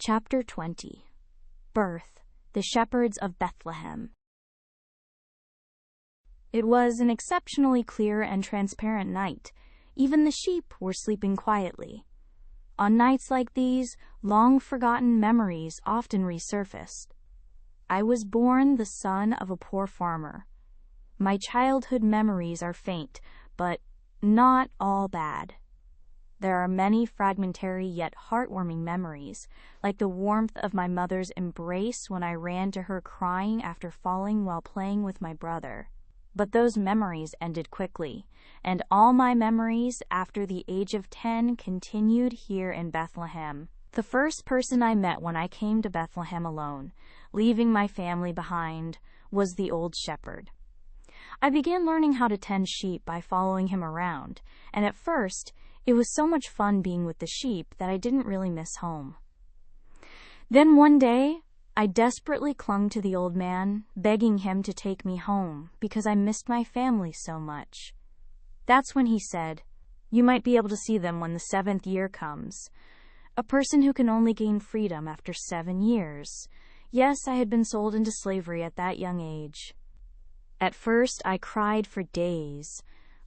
Chapter 20. Birth, the Shepherds of Bethlehem. It was an exceptionally clear and transparent night. Even the sheep were sleeping quietly. On nights like these, long-forgotten memories often resurfaced. I was born the son of a poor farmer. My childhood memories are faint, but not all bad. There are many fragmentary yet heartwarming memories, like the warmth of my mother's embrace when I ran to her crying after falling while playing with my brother. But those memories ended quickly, and all my memories after the age of 10 continued here in Bethlehem. The first person I met when I came to Bethlehem alone, leaving my family behind, was the old shepherd. I began learning how to tend sheep by following him around, and at first, it was so much fun being with the sheep that I didn't really miss home. Then one day, I desperately clung to the old man, begging him to take me home because I missed my family so much. That's when he said, "You might be able to see them when the 7th year comes." A person who can only gain freedom after 7 years. Yes, I had been sold into slavery at that young age. At first, I cried for days,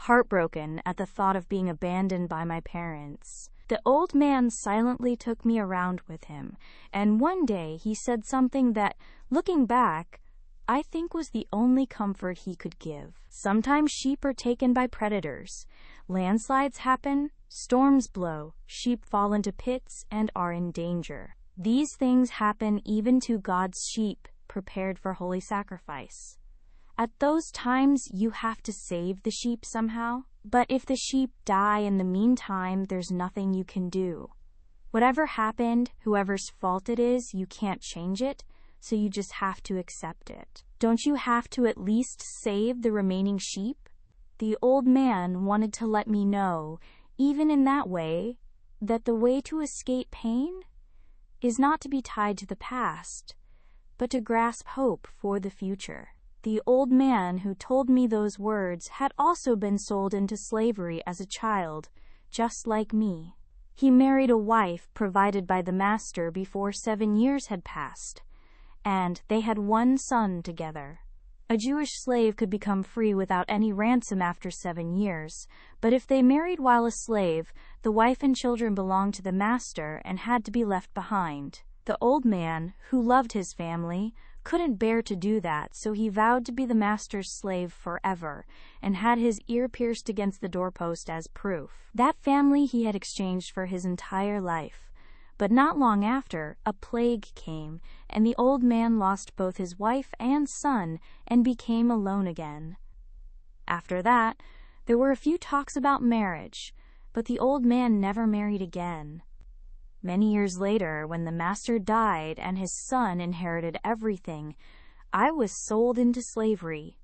heartbroken at the thought of being abandoned by my parents. The old man silently took me around with him, and one day he said something that, looking back, I think was the only comfort he could give. Sometimes sheep are taken by predators. Landslides happen, storms blow, sheep fall into pits and are in danger. These things happen even to God's sheep prepared for holy sacrifice. At those times, you have to save the sheep somehow. But if the sheep die in the meantime, there's nothing you can do. Whatever happened, whoever's fault it is, you can't change it, so you just have to accept it. Don't you have to at least save the remaining sheep? The old man wanted to let me know, even in that way, that the way to escape pain is not to be tied to the past, but to grasp hope for the future. The old man who told me those words had also been sold into slavery as a child, just like me. He married a wife provided by the master before 7 years had passed, and they had one son together. A Jewish slave could become free without any ransom after 7 years, but if they married while a slave, the wife and children belonged to the master and had to be left behind. The old man, who loved his family, couldn't bear to do that, so he vowed to be the master's slave forever, and had his ear pierced against the doorpost as proof. That family he had exchanged for his entire life. But not long after, a plague came, and the old man lost both his wife and son, and became alone again. After that, there were a few talks about marriage, but the old man never married again. Many years later, when the master died and his son inherited everything, I was sold into slavery.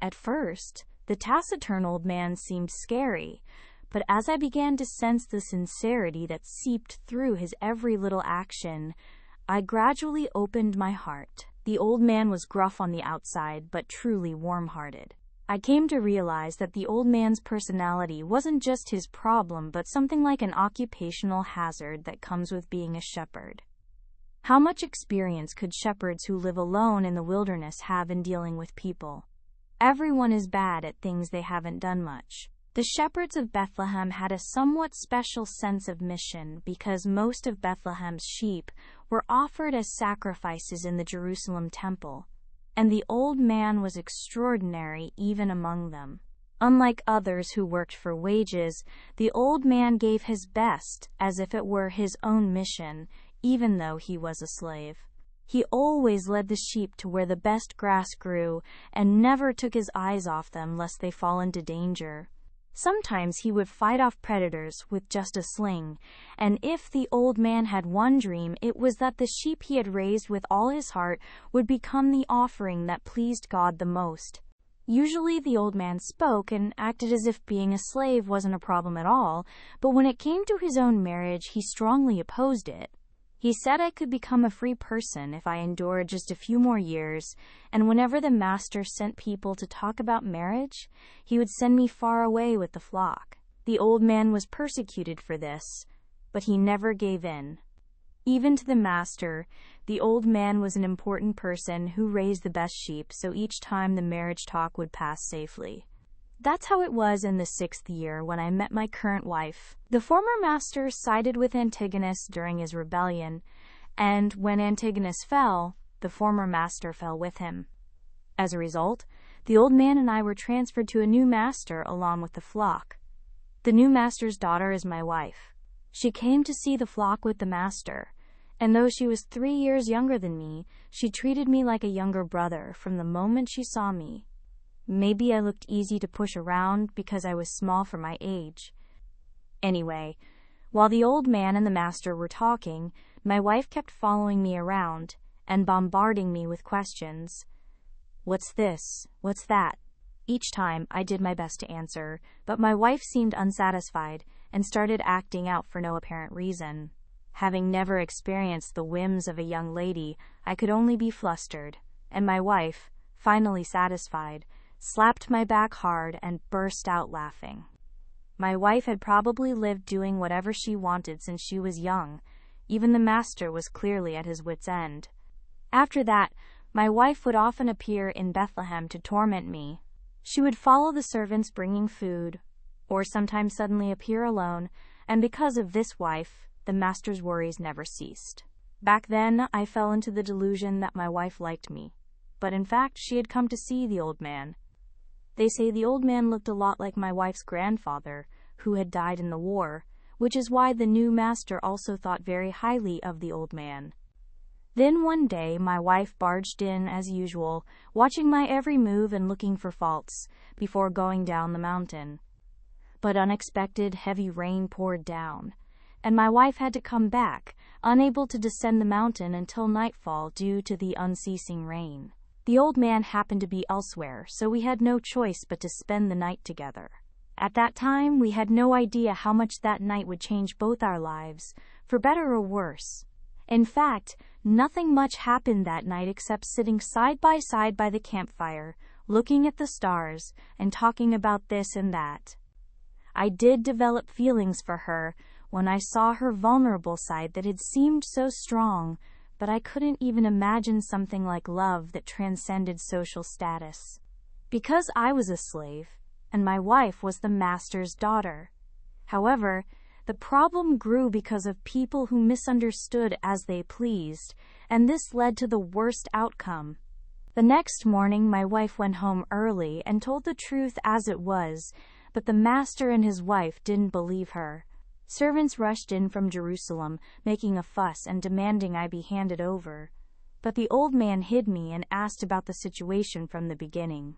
At first, the taciturn old man seemed scary, but as I began to sense the sincerity that seeped through his every little action, I gradually opened my heart. The old man was gruff on the outside, but truly warm-hearted. I came to realize that the old man's personality wasn't just his problem, but something like an occupational hazard that comes with being a shepherd. How much experience could shepherds who live alone in the wilderness have in dealing with people? Everyone is bad at things they haven't done much. The Shepherds of Bethlehem had a somewhat special sense of mission because most of Bethlehem's sheep were offered as sacrifices in the Jerusalem temple, and the old man was extraordinary even among them. Unlike others who worked for wages, the old man gave his best as if it were his own mission, even though he was a slave. He always led the sheep to where the best grass grew and never took his eyes off them lest they fall into danger. Sometimes he would fight off predators with just a sling, and if the old man had one dream, it was that the sheep he had raised with all his heart would become the offering that pleased God the most. Usually the old man spoke and acted as if being a slave wasn't a problem at all, but when it came to his own marriage, he strongly opposed it. He said I could become a free person if I endured just a few more years, and whenever the master sent people to talk about marriage, he would send me far away with the flock. The old man was persecuted for this, but he never gave in. Even to the master, the old man was an important person who raised the best sheep, so each time the marriage talk would pass safely. That's how it was in the 6th year when I met my current wife. The former master sided with Antigonus during his rebellion, and when Antigonus fell, the former master fell with him. As a result, the old man and I were transferred to a new master along with the flock. The new master's daughter is my wife. She came to see the flock with the master, and though she was 3 years younger than me, she treated me like a younger brother from the moment she saw me. Maybe I looked easy to push around because I was small for my age. Anyway, while the old man and the master were talking, my wife kept following me around and bombarding me with questions. What's this? What's that? Each time I did my best to answer, but my wife seemed unsatisfied and started acting out for no apparent reason. Having never experienced the whims of a young lady, I could only be flustered, and my wife, finally satisfied, slapped my back hard and burst out laughing. My wife had probably lived doing whatever she wanted since she was young. Even the master was clearly at his wits' end. After that, my wife would often appear in Bethlehem to torment me. She would follow the servants bringing food, or sometimes suddenly appear alone, and because of this wife, the master's worries never ceased. Back then, I fell into the delusion that my wife liked me, but in fact, she had come to see the old man. They say the old man looked a lot like my wife's grandfather, who had died in the war, which is why the new master also thought very highly of the old man. Then one day, my wife barged in as usual, watching my every move and looking for faults, before going down the mountain. But unexpected heavy rain poured down, and my wife had to come back, unable to descend the mountain until nightfall due to the unceasing rain. The old man happened to be elsewhere, so we had no choice but to spend the night together. At that time, we had no idea how much that night would change both our lives, for better or worse. In fact, nothing much happened that night except sitting side by the campfire, looking at the stars, and talking about this and that. I did develop feelings for her when I saw her vulnerable side that had seemed so strong, but I couldn't even imagine something like love that transcended social status. Because I was a slave, and my wife was the master's daughter. However, the problem grew because of people who misunderstood as they pleased, and this led to the worst outcome. The next morning, my wife went home early and told the truth as it was, but the master and his wife didn't believe her. Servants rushed in from Jerusalem, making a fuss and demanding I be handed over. But the old man hid me and asked about the situation from the beginning.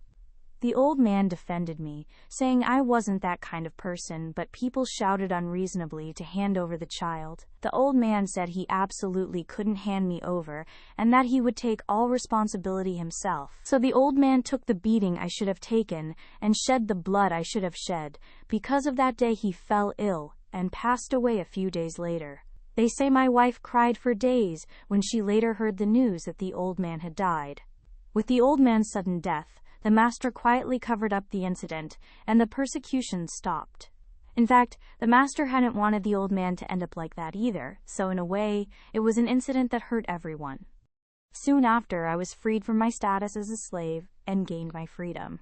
The old man defended me, saying I wasn't that kind of person, but people shouted unreasonably to hand over the child. The old man said he absolutely couldn't hand me over, and that he would take all responsibility himself. So the old man took the beating I should have taken, and shed the blood I should have shed. Because of that day he fell ill, and passed away a few days later. They say my wife cried for days when she later heard the news that the old man had died. With the old man's sudden death, the master quietly covered up the incident, and the persecution stopped. In fact, the master hadn't wanted the old man to end up like that either, so in a way, it was an incident that hurt everyone. Soon after, I was freed from my status as a slave and gained my freedom.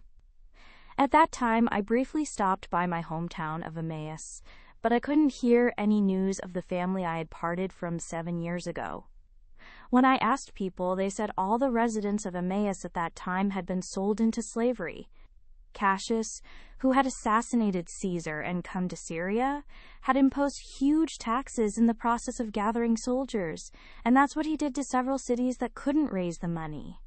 At that time, I briefly stopped by my hometown of Emmaus, but I couldn't hear any news of the family I had parted from 7 years ago. When I asked people, they said all the residents of Emmaus at that time had been sold into slavery. Cassius, who had assassinated Caesar and come to Syria, had imposed huge taxes in the process of gathering soldiers, and that's what he did to several cities that couldn't raise the money.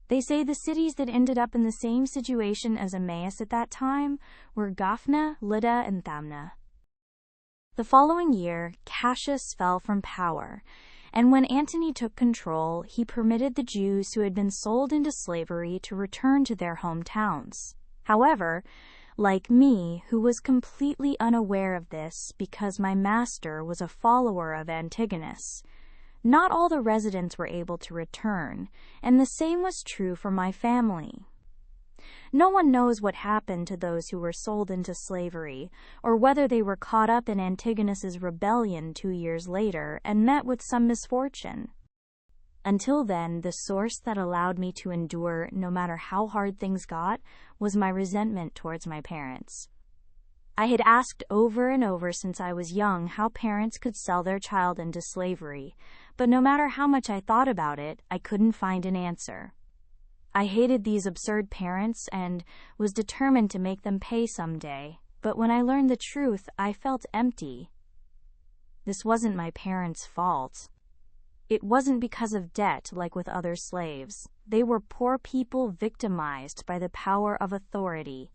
They say the cities that ended up in the same situation as Emmaus at that time were Gophna, Lydda, and Thamna. The following year, Cassius fell from power, and when Antony took control, he permitted the Jews who had been sold into slavery to return to their hometowns. However, like me, who was completely unaware of this because my master was a follower of Antigonus, not all the residents were able to return, and the same was true for my family. No one knows what happened to those who were sold into slavery, or whether they were caught up in Antigonus's rebellion 2 years later and met with some misfortune. Until then, the source that allowed me to endure no matter how hard things got was my resentment towards my parents. I had asked over and over since I was young how parents could sell their child into slavery, but no matter how much I thought about it, I couldn't find an answer. I hated these absurd parents and was determined to make them pay someday, but when I learned the truth, I felt empty. This wasn't my parents' fault. It wasn't because of debt like with other slaves. They were poor people victimized by the power of authority.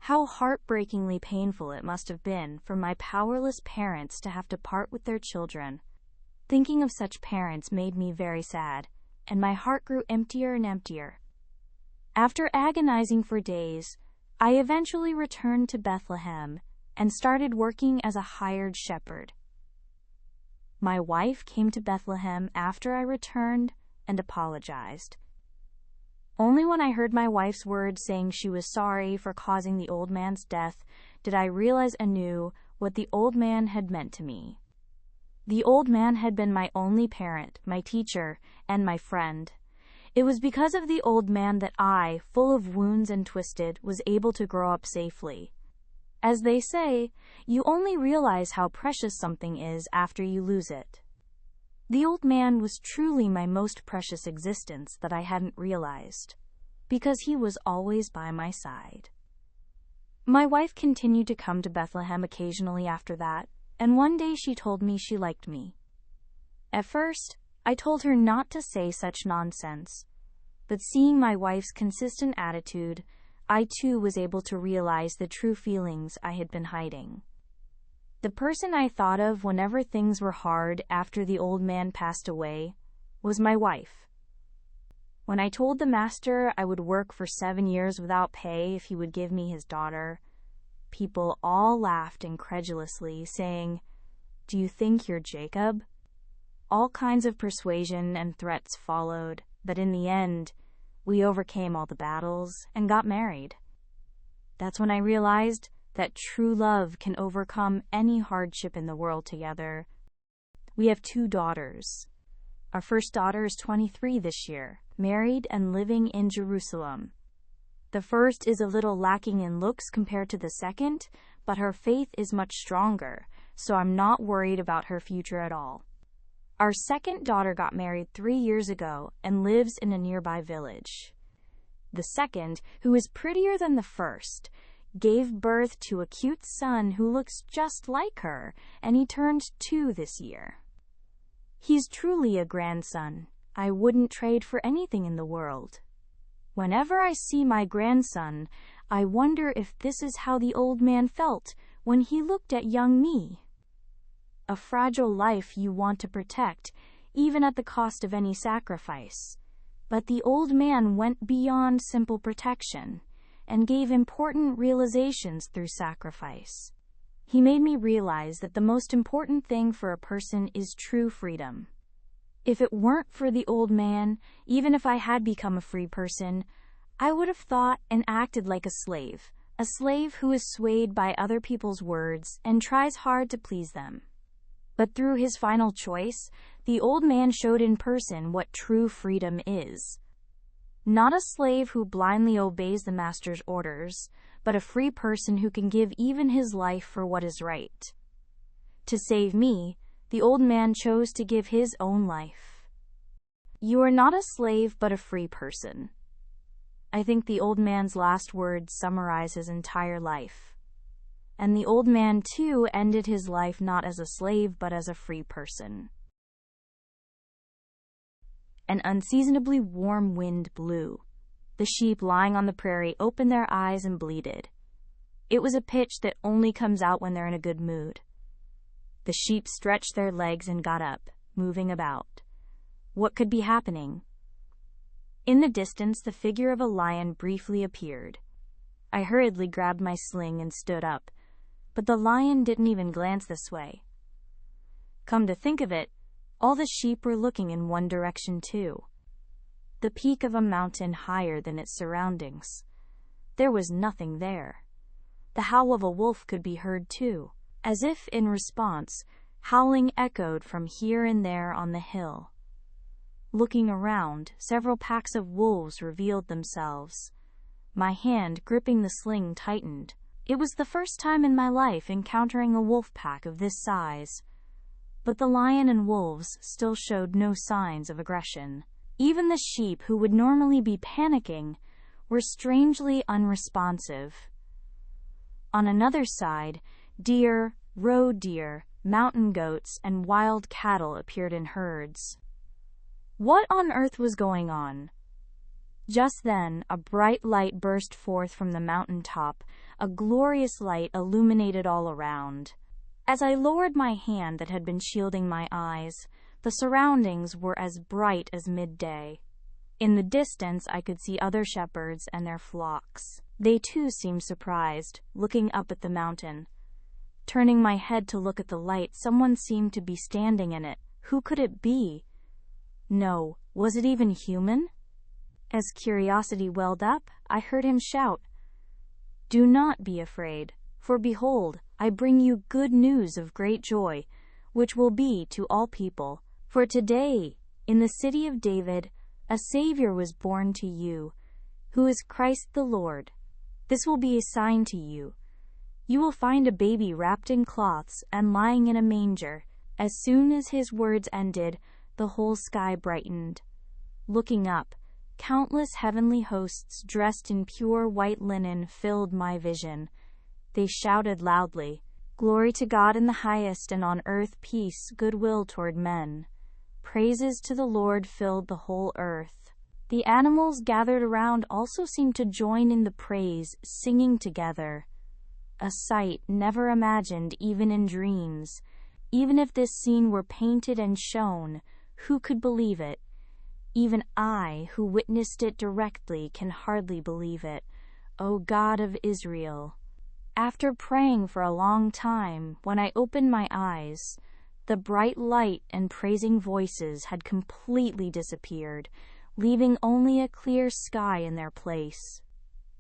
How heartbreakingly painful it must have been for my powerless parents to have to part with their children. Thinking of such parents made me very sad, and my heart grew emptier and emptier. After agonizing for days, I eventually returned to Bethlehem and started working as a hired shepherd. My wife came to Bethlehem after I returned and apologized. Only when I heard my wife's words saying she was sorry for causing the old man's death did I realize anew what the old man had meant to me. The old man had been my only parent, my teacher, and my friend. It was because of the old man that I, full of wounds and twisted, was able to grow up safely. As they say, you only realize how precious something is after you lose it. The old man was truly my most precious existence that I hadn't realized, because he was always by my side. My wife continued to come to Bethlehem occasionally after that, and one day she told me she liked me. At first, I told her not to say such nonsense, but seeing my wife's consistent attitude, I too was able to realize the true feelings I had been hiding. The person I thought of whenever things were hard after the old man passed away was my wife. When I told the master I would work for 7 years without pay if he would give me his daughter, people all laughed incredulously, saying, "Do you think you're Jacob?" All kinds of persuasion and threats followed, but in the end, we overcame all the battles and got married. That's when I realized that true love can overcome any hardship in the world together. We have 2 daughters. Our first daughter is 23 this year, married and living in Jerusalem. The first is a little lacking in looks compared to the second, but her faith is much stronger, so I'm not worried about her future at all. Our second daughter got married 3 years ago and lives in a nearby village. The second, who is prettier than the first, gave birth to a cute son who looks just like her, and he turned 2 this year. He's truly a grandson I wouldn't trade for anything in the world. Whenever I see my grandson, I wonder if this is how the old man felt when he looked at young me. A fragile life you want to protect, even at the cost of any sacrifice. But the old man went beyond simple protection and gave important realizations through sacrifice. He made me realize that the most important thing for a person is true freedom. If it weren't for the old man, even if I had become a free person, I would have thought and acted like a slave who is swayed by other people's words and tries hard to please them. But through his final choice, the old man showed in person what true freedom is. Not a slave who blindly obeys the master's orders, but a free person who can give even his life for what is right. To save me, the old man chose to give his own life. You are not a slave, but a free person. I think the old man's last words summarize his entire life. And the old man, too, ended his life not as a slave, but as a free person. An unseasonably warm wind blew. The sheep lying on the prairie opened their eyes and bleated. It was a pitch that only comes out when they're in a good mood. The sheep stretched their legs and got up, moving about. What could be happening? In the distance, the figure of a lion briefly appeared. I hurriedly grabbed my sling and stood up, but the lion didn't even glance this way. Come to think of it, all the sheep were looking in one direction too. The peak of a mountain higher than its surroundings. There was nothing there. The howl of a wolf could be heard too, as if in response, howling echoed from here and there on the hill. Looking around, several packs of wolves revealed themselves. My hand gripping the sling tightened. It was the first time in my life encountering a wolf pack of this size. But the lion and wolves still showed no signs of aggression. Even the sheep, who would normally be panicking, were strangely unresponsive. On another side, deer, roe deer, mountain goats, and wild cattle appeared in herds. What on earth was going on? Just then, a bright light burst forth from the mountain top, a glorious light illuminated all around. As I lowered my hand that had been shielding my eyes, the surroundings were as bright as midday. In the distance, I could see other shepherds and their flocks. They too seemed surprised, looking up at the mountain. Turning my head to look at the light, someone seemed to be standing in it. Who could it be? No, was it even human? As curiosity welled up, I heard him shout, "Do not be afraid, for behold, I bring you good news of great joy, which will be to all people. For today, in the city of David, a Savior was born to you, who is Christ the Lord. This will be a sign to you. You will find a baby wrapped in cloths and lying in a manger." As soon as his words ended, the whole sky brightened. Looking up, countless heavenly hosts dressed in pure white linen filled my vision. They shouted loudly, "Glory to God in the highest, and on earth peace, goodwill toward men. Praises to the Lord filled the whole earth." The animals gathered around also seemed to join in the praise, singing together. A sight never imagined even in dreams. Even if this scene were painted and shown, who could believe it? Even I, who witnessed it directly, can hardly believe it. O God of Israel! After praying for a long time, when I opened my eyes, the bright light and praising voices had completely disappeared, leaving only a clear sky in their place.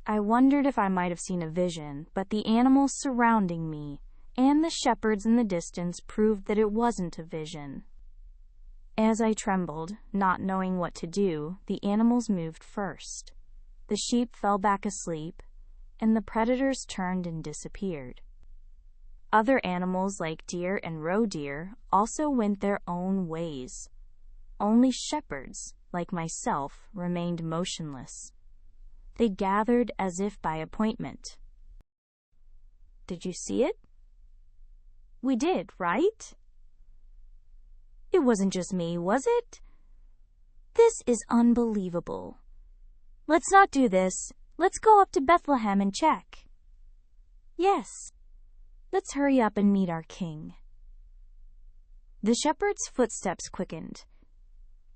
I wondered if I might have seen a vision, but the animals surrounding me and the shepherds in the distance proved that it wasn't a vision. As I trembled, not knowing what to do, the animals moved first. The sheep fell back asleep, and the predators turned and disappeared. Other animals like deer and roe deer also went their own ways. Only shepherds, like myself, remained motionless. They gathered as if by appointment. Did you see it? We did, right? It wasn't just me, was it? This is unbelievable. Let's not do this. Let's go up to Bethlehem and check. Yes. Let's hurry up and meet our king. The shepherd's footsteps quickened.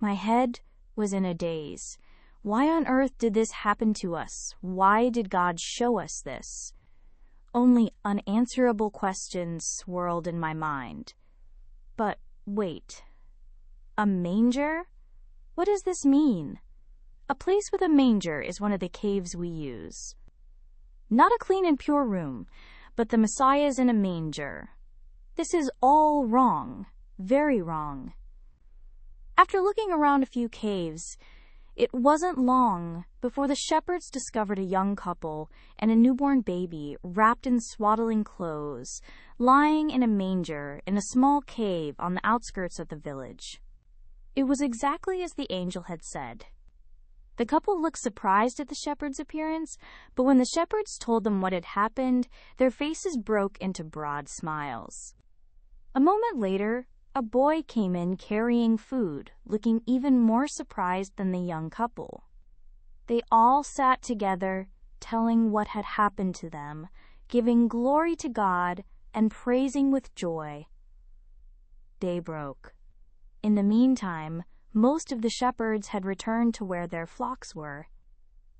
My head was in a daze. Why on earth did this happen to us? Why did God show us this? Only unanswerable questions swirled in my mind. But wait. A manger? What does this mean? A place with a manger is one of the caves we use. Not a clean and pure room, but the Messiah's in a manger. This is all wrong. Very wrong. After looking around a few caves, it wasn't long before the shepherds discovered a young couple and a newborn baby wrapped in swaddling clothes, lying in a manger in a small cave on the outskirts of the village. It was exactly as the angel had said. The couple looked surprised at the shepherd's appearance, but when the shepherds told them what had happened, their faces broke into broad smiles. A moment later, a boy came in carrying food, looking even more surprised than the young couple. They all sat together, telling what had happened to them, giving glory to God, and praising with joy. Day broke. In the meantime, most of the shepherds had returned to where their flocks were.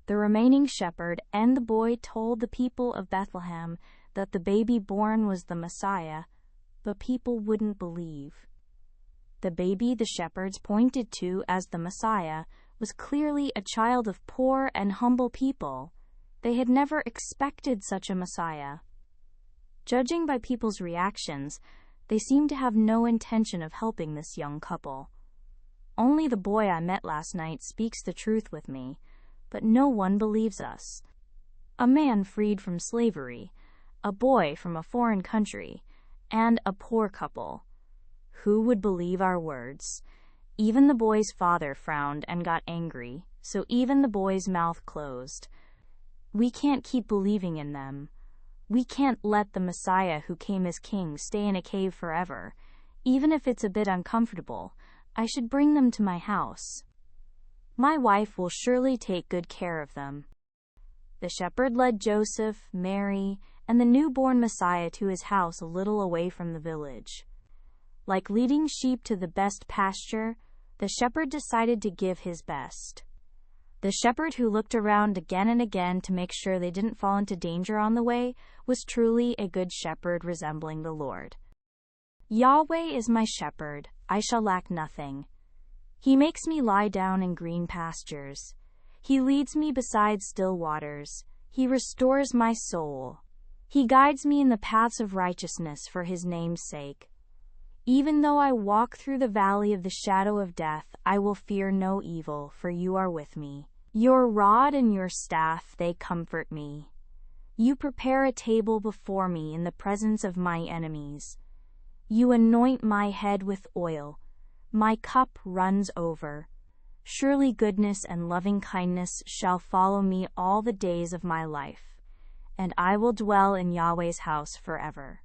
The remaining shepherd and the boy told the people of Bethlehem that the baby born was the Messiah, but people wouldn't believe. The baby the shepherds pointed to as the Messiah was clearly a child of poor and humble people. They had never expected such a Messiah. Judging by people's reactions, they seemed to have no intention of helping this young couple. Only the boy I met last night speaks the truth with me, but no one believes us. A man freed from slavery, a boy from a foreign country, and a poor couple. Who would believe our words? Even the boy's father frowned and got angry, so even the boy's mouth closed. We can't keep believing in them. We can't let the Messiah who came as king stay in a cave forever. Even if it's a bit uncomfortable, I should bring them to my house. My wife will surely take good care of them. The shepherd led Joseph, Mary, and the newborn Messiah to his house a little away from the village. Like leading sheep to the best pasture, the shepherd decided to give his best. The shepherd, who looked around again and again to make sure they didn't fall into danger on the way, was truly a good shepherd resembling the Lord. Yahweh is my shepherd, I shall lack nothing. He makes me lie down in green pastures. He leads me beside still waters. He restores my soul. He guides me in the paths of righteousness for his name's sake. Even though I walk through the valley of the shadow of death, I will fear no evil, for you are with me. Your rod and your staff, they comfort me. You prepare a table before me in the presence of my enemies. You anoint my head with oil. My cup runs over. Surely goodness and loving kindness shall follow me all the days of my life, and I will dwell in Yahweh's house forever.